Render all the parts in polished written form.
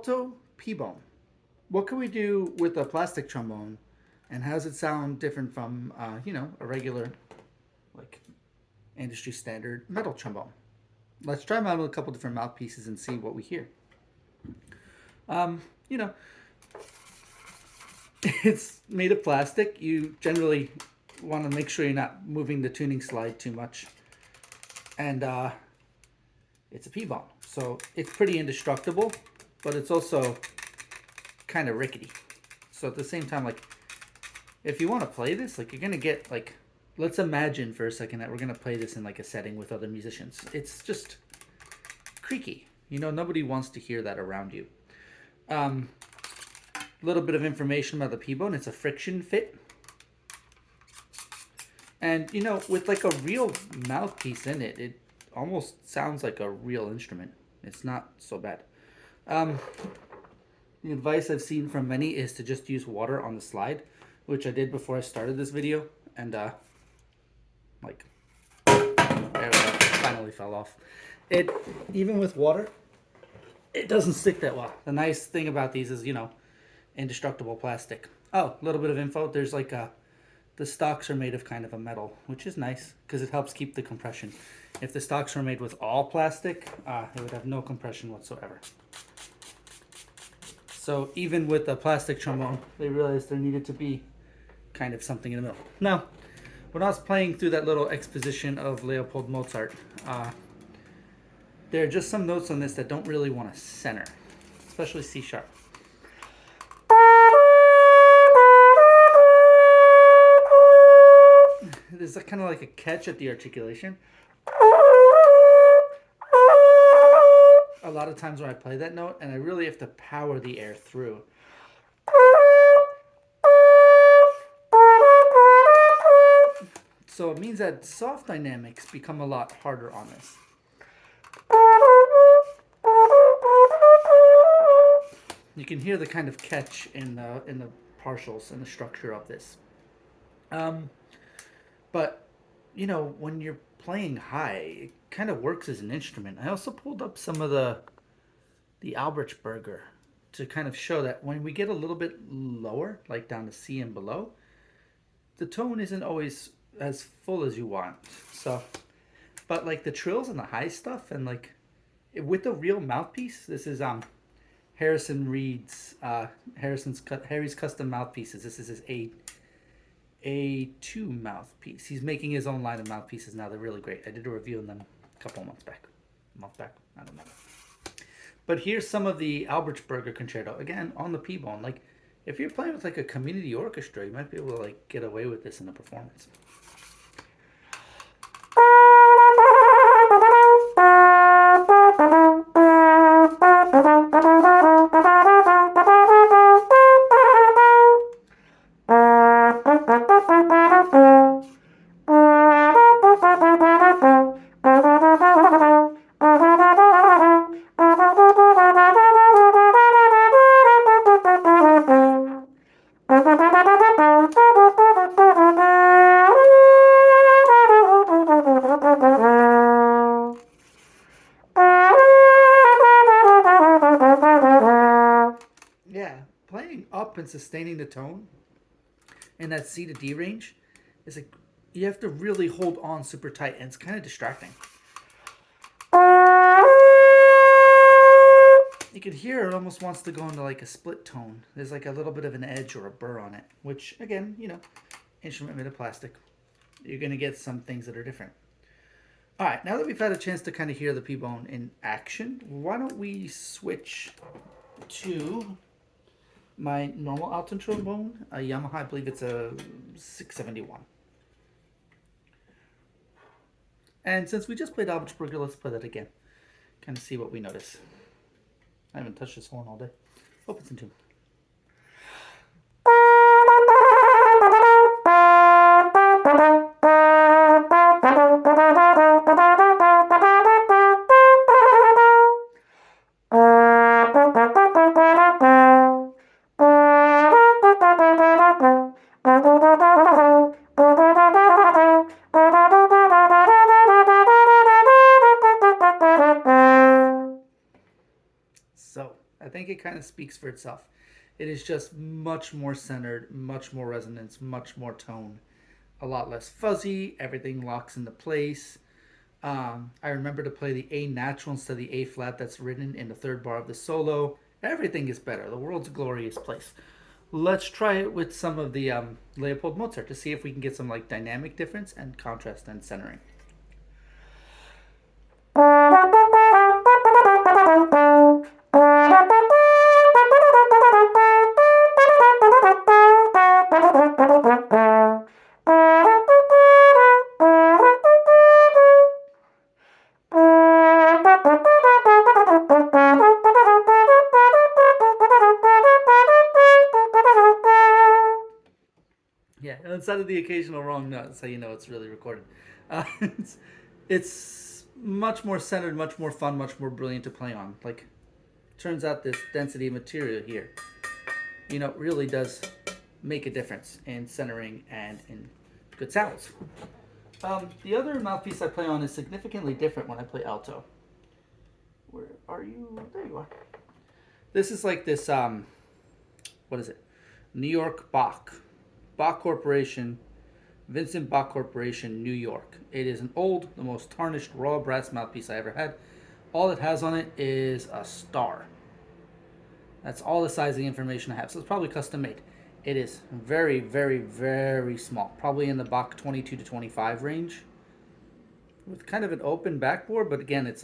Alto pBone. What can we do with a plastic trombone, and how does it sound different from, a regular, like, industry standard metal trombone? Let's try them out with a couple different mouthpieces and see what we hear. Um, you know, it's made of plastic. You generally want to make sure you're not moving the tuning slide too much. And it's a pBone. So it's pretty indestructible, but it's also kind of rickety. So at the same time, like, if you want to play this, like, you're going to get, like, let's imagine for a second that we're going to play this in, like, a setting with other musicians. It's just creaky. Nobody wants to hear that around you. A little bit of information about the pBone. It's a friction fit. And, with, like, a real mouthpiece in it, it almost sounds like a real instrument. It's not so bad. The advice I've seen from many is to just use water on the slide, which I did before I started this video, and there we go, finally fell off. It, even with water, it doesn't stick that well. The nice thing about these is, indestructible plastic. Oh, a little bit of info. There's like the stocks are made of kind of a metal, which is nice because it helps keep the compression. If the stocks were made with all plastic, it would have no compression whatsoever. So even with a plastic trombone, they realized there needed to be kind of something in the middle. Now, when I was playing through that little exposition of Leopold Mozart, there are just some notes on this that don't really want to center, especially C sharp. There's kind of like a catch at the articulation. A lot of times when I play that note, and I really have to power the air through. So it means that soft dynamics become a lot harder on this. You can hear the kind of catch in the partials and the structure of this. But, when you're playing high, it kind of works as an instrument. I also pulled up some of the Albertsberger to kind of show that when we get a little bit lower, like down to C and below, the tone isn't always as full as you want. So, but like the trills and the high stuff, and like with the real mouthpiece, this is Harrison Reed's Harry's custom mouthpieces. This is his A2 mouthpiece. He's making his own line of mouthpieces now. They're really great. I did a review on them a couple months back. I don't know. But here's some of the Albertsberger concerto, again on the pBone. Like, if you're playing with like a community orchestra, you might be able to like get away with this in a performance. Playing up and sustaining the tone in that C to D range is like, you have to really hold on super tight, and it's kind of distracting. You can hear it almost wants to go into like a split tone. There's like a little bit of an edge or a burr on it, which again, instrument made of plastic. You're going to get some things that are different. All right, now that we've had a chance to kind of hear the pBone in action, why don't we switch to my normal Alto trombone, a Yamaha, I believe it's a 671. And since we just played Albertsberger, let's play that again. Kind of see what we notice. I haven't touched this horn all day. Hope it's in tune. kind of speaks for itself. It is just much more centered, much more resonance, much more tone, a lot less fuzzy. Everything locks into place. I remember to play the A natural instead of the A flat that's written in the third bar of the solo. Everything is better. The world's a glorious place. Let's try it with some of the Leopold Mozart to see if we can get some like dynamic difference and contrast and centering. Yeah, instead of the occasional wrong note, that's how you know it's really recorded. It's much more centered, much more fun, much more brilliant to play on. Like, turns out this density of material here, really does make a difference in centering and in good sounds. The other mouthpiece I play on is significantly different when I play alto. Where are you? There you are. This is like this, what is it? New York Bach Corporation, Vincent Bach Corporation, New York. It is an old, the most tarnished raw brass mouthpiece I ever had. All it has on it is a star. That's all the sizing information I have. So it's probably custom made. It is very, very, very small. Probably in the Bach 22 to 25 range. With kind of an open backboard, but again, it's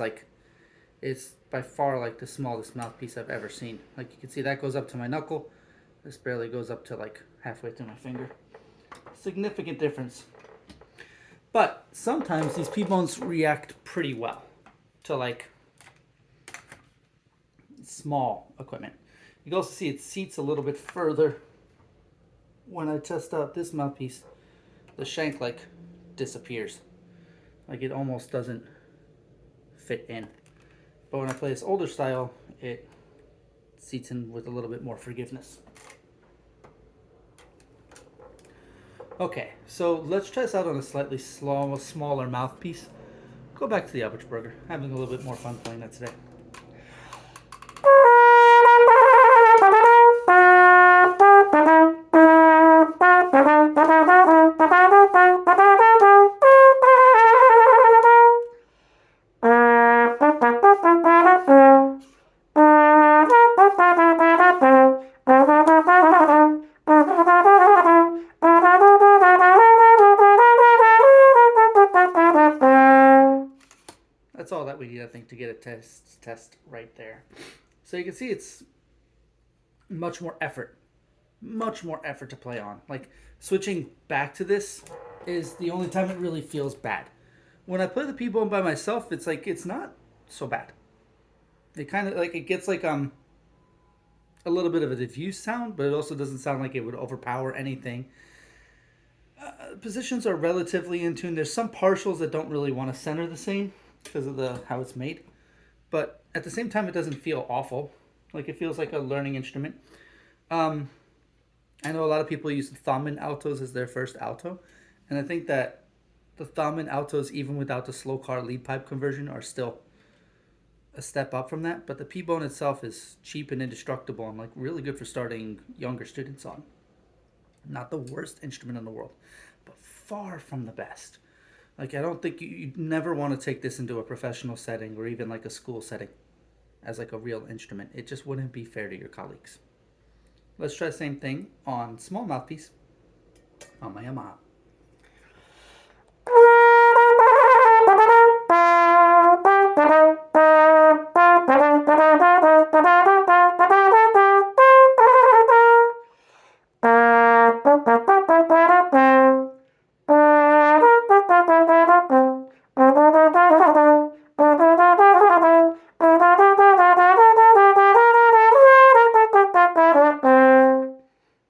by far like the smallest mouthpiece I've ever seen. Like you can see that goes up to my knuckle. This barely goes up to like halfway through my finger. Significant difference. But sometimes these pBones react pretty well to like small equipment. You can also see it seats a little bit further. When I test out this mouthpiece, the shank like disappears. Like it almost doesn't fit in. But when I play this older style, it seats in with a little bit more forgiveness. Okay, so let's try this out on a slightly smaller mouthpiece. Go back to the Abertsberger. Having a little bit more fun playing that today. That's all that we need, I think, to get a test right there. So you can see it's much more effort to play on. Like switching back to this is the only time it really feels bad. When I play the pBone by myself, it's like it's not so bad. It kind of like it gets like a little bit of a diffuse sound, but it also doesn't sound like it would overpower anything. Positions are relatively in tune. There's some partials that don't really want to center the same because of how it's made, but at the same time it doesn't feel awful. Like it feels like a learning instrument. I know a lot of people use the thumb in altos as their first alto, and I think that the thumb in altos, even without the slow car lead pipe conversion, are still a step up from that. But the pBone itself is cheap and indestructible and like really good for starting younger students on. Not the worst instrument in the world, but far from the best. Like I don't think you'd never want to take this into a professional setting or even like a school setting as like a real instrument. It just wouldn't be fair to your colleagues. Let's try the same thing on small mouthpiece on my Yamaha.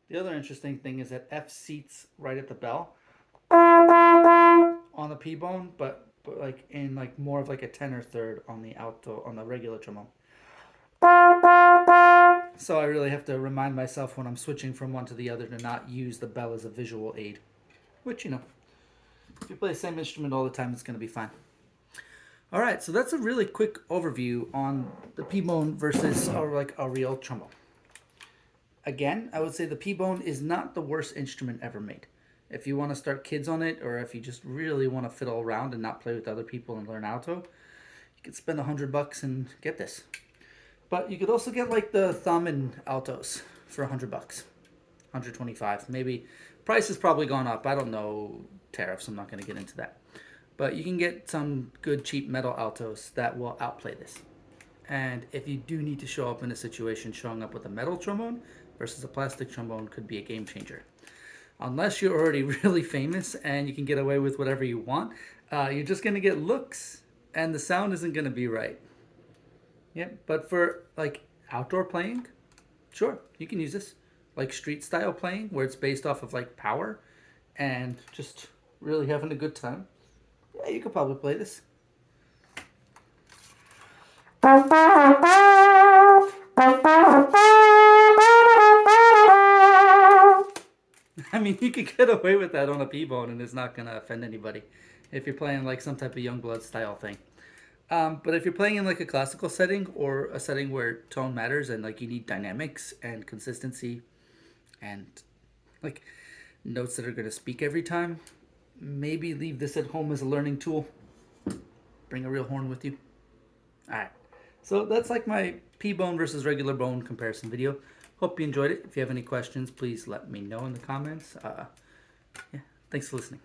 The other interesting thing is that F seats right at the bell on the pBone, but like in like more of like a tenor third on the alto on the regular trombone. So I really have to remind myself when I'm switching from one to the other to not use the bell as a visual aid. Which, if you play the same instrument all the time, it's going to be fine. All right, so that's a really quick overview on the pBone versus like a real trombone. Again, I would say the pBone is not the worst instrument ever made. If you want to start kids on it, or if you just really want to fiddle around and not play with other people and learn alto, you could spend $100 and get this. But you could also get like the thumb and altos for $100, 125 maybe. Price has probably gone up. I don't know tariffs. I'm not going to get into that. But you can get some good cheap metal altos that will outplay this. And if you do need to show up in a situation, showing up with a metal trombone versus a plastic trombone could be a game changer. Unless you're already really famous and you can get away with whatever you want, you're just going to get looks and the sound isn't going to be right. Yeah, but for like outdoor playing, sure, you can use this. Like street style playing where it's based off of like power and just really having a good time. Yeah, you could probably play this. I mean, you could get away with that on a pBone and it's not going to offend anybody if you're playing like some type of Youngblood style thing. But if you're playing in like a classical setting or a setting where tone matters and like you need dynamics and consistency and like notes that are going to speak every time, maybe leave this at home as a learning tool. Bring a real horn with you. All right. So that's like my pBone versus regular bone comparison video. Hope you enjoyed it. If you have any questions, please let me know in the comments. Yeah, thanks for listening.